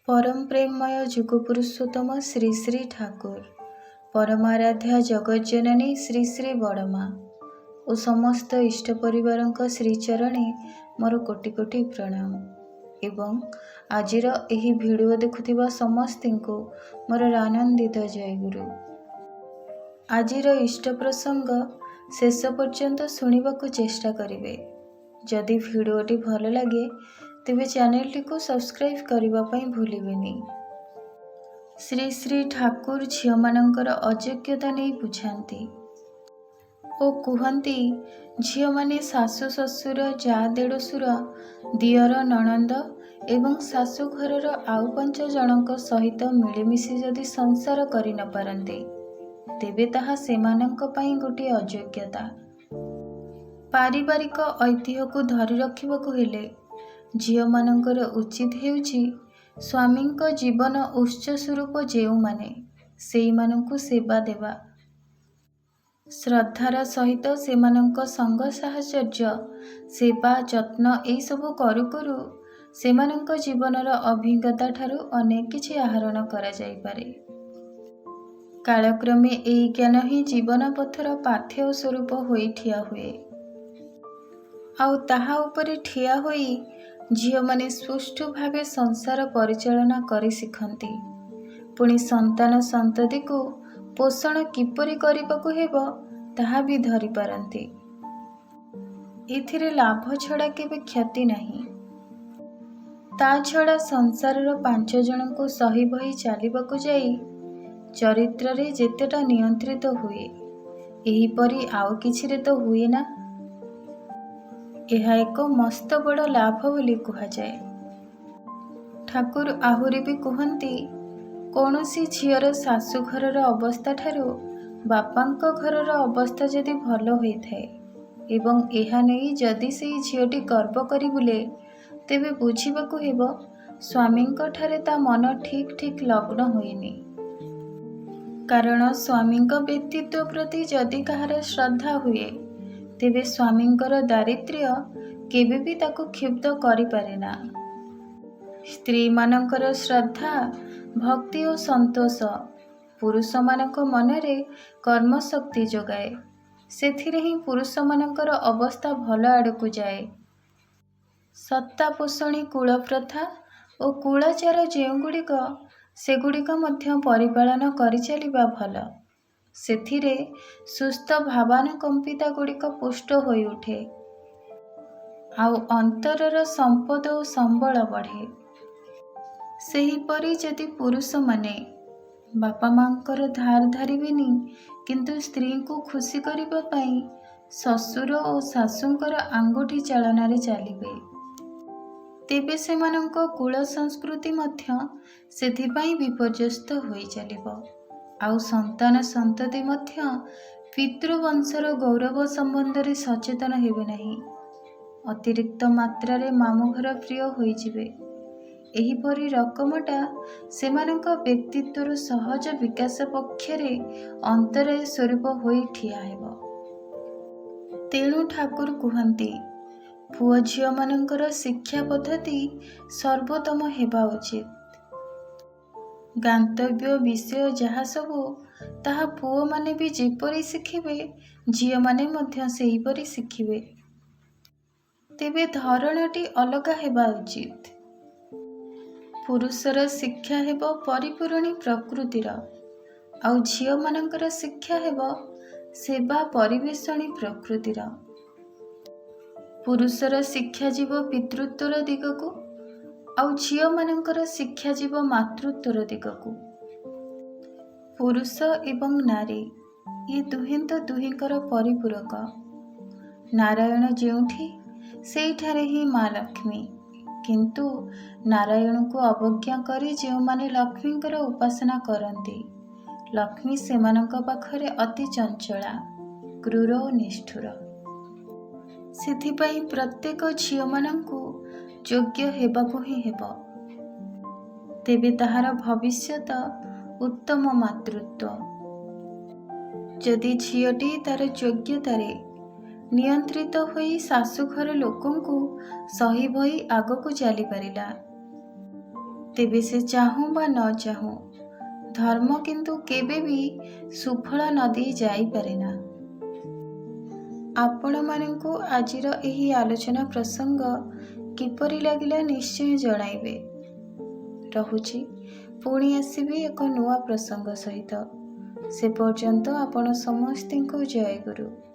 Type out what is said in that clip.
परम प्रेममय जुगपुरुषोत्तम श्री श्री ठाकुर परमाराध्या जगज्जननी श्री श्री बड़मा और समस्त इष्ट परिवार श्रीचरणे मोर कोटि कोटि प्रणाम एवं आजिर एही भिडियो देखुथिबा समस्ती को मोर आनंदित जयगुरु। आजिर इष्ट प्रसंग शेष पर्यंत शुणिबाकु चेष्टा करिवे। जदि भिडियोटी भल लगे तेबे चैनलटी को सब्सक्राइब करने पई भूलिबेनी। श्री श्री ठाकुर झियो मानकर अयोग्यता नहीं बुझाती ओ कहती झियो माने सासु ससुर जा देढ़सुर दियर नणंद एवं शाशु घरर आउ 5 जनक सहित मिलेमिशि जदि संसार करि न पारन्ते तेबे ताहा सेमानंक पई गोटे अयोग्यता। पारिवारिक ऐतिह्य को धरि रखिबाकु हेले झियो मानकर उचित हेउछि स्वामींक जीवन उत्स स्वरूप जेउ माने सेई मानंकु सेवा देवा, श्रद्धार सहित सेमानंक संग साहचर्य सेवा जत्न एई सबु करू करू सेमानंक जीवनर अभिज्ञता ठारू अनेक किछि आहरण करा जाई पारे। कालक्रमे एई ज्ञान ही जीवन पथर पाथेय स्वरूप होई ठिया हुए आउ ताहा उपरे ठिया होई झियो माने सुष्ठु भावे संसार परिचालना करि शिखंती। पुणी संतान संतति को पोषण किपरि करिबाकु हेबो ताहा भी धरि पारंती। एथिरे लाभ छड़ा केबे क्षति नहीं। ता छड़ा संसारर 5 जनଙ୍କୁ सही बही चालिबाकु जाई चरित्र रे जेतेटा नियंत्रित हुए एही परि आउ किछिरे तो हुए ना। यह एक मस्त बड़ लाभ बोली कह जाए। ठाकुर आहुरी भी कहती कौनसी झीर शाशु घरर अवस्था ठारू बापांक घरर अवस्था जदि भल होइथाए एवं एहा नहीं जदि सेई झीटी गर्व करि बुले तेबे बुझिबाकु हेबो स्वामींक ठारे ता मन ठीक ठीक लग्न होइनी। कारण स्वामींक व्यक्तित्व प्रति जदि कहार श्रद्धा हुए तेबे स्वामींकर दारिद्र्य केबे भी ताको क्षुब्ध करि पारेना। स्त्री मानकर श्रद्धा भक्ति और संतोष पुरुष मानक मनरे कर्म शक्ति जोगाए सेथिरे ही पुरुष मानकर अवस्था भल आड़कु जाए। सत्ता पोषणी कूल प्रथा और कूलाचार जेउगुड़िक सेगुड़िक मध्य परिपालन करि चलिबा भल। सेथिरे सुस्थ भावानुकंपिता गुड़िक पुष्ट होई उठे आउ अंतरर संपद और संबल बढ़े। सेहीपरि जदि पुरुष माने बापा मांकर धार धारिबेनी किंतु स्त्री को खुशी करिबा पई ससुर और शाशुंकर आंगुठी चालनारे चलिबे तेबे सेमानंक कुल संस्कृति मध्य सेथिपाई विपर्यस्त होई चलिबो आउ संतान संतति मध्य पितृवंशर गौरव संबंध रे सचेतन हेबे नहीं। अतिरिक्त मात्रा रे मामु घर प्रिय होई जिवे। एही परि रकमटा सेमानंक व्यक्तित्वर सहज विकास पक्षरे अंतराय स्वरूप होई ठिया हेबो। तेणु ठाकुर कहंती पुओ झियो मानंकर शिक्षा पद्धति सर्वोत्तम हेबा उचित। गांतव्य विषय जहा सबु ताहा पुओ माने भी जेपरि शिखिबे झियो माने मध्य सेहीपरि शिखिबे तेबे धरणटी अलगा हेबा उचित। पुरुषर शिक्षा हेबो परिपूरणी प्रकृतिर आउ झियो मानकर शिक्षा हेबो सेवा परिवेशणी प्रकृतिर। पुरुषर शिक्षा जीव पितृत्वर दिगकू आउ झियो मानकर शिक्षा जीव मातृत्वर दिगकू। पुरुष एवं नारी ये दुहें तो दुहिंकर परिपूरक। नारायण जेउठी सेठारे ही माँ लक्ष्मी किंतु नारायण को अवज्ञा करी जो माने लक्ष्मींकर उपासना करती लक्ष्मी सेमानंक पाखरे अति चंचला क्रूर और निष्ठुर। सेथिपाई प्रत्येक झियो मानंकु योग्य हेबाकु ही हेबो तेबे ताहार भविष्यत उत्तम मातृत्व। जदि झियोटी तार योग्यतारे नियंत्रित होई शाशु घर लोकंकु सही भई आगकु चली पारिला ତେବେ ସେ ଚାହୁଁ ବା ନ ଚାହୁଁ ଧର୍ମ କିନ୍ତୁ କେବେ ବି ସୁଫଳ ନ ଦେଇ ଯାଇପାରେ ନା। ଆପଣମାନଙ୍କୁ ଆଜିର ଏହି ଆଲୋଚନା ପ୍ରସଙ୍ଗ କିପରି ଲାଗିଲା ନିଶ୍ଚୟ ଜଣାଇବେ। ରହୁଛି, ପୁଣି ଆସିବି ଏକ ନୂଆ ପ୍ରସଙ୍ଗ ସହିତ। ସେ ପର୍ଯ୍ୟନ୍ତ ଆପଣ ସମସ୍ତଙ୍କୁ ଜୟ ଗୁରୁ।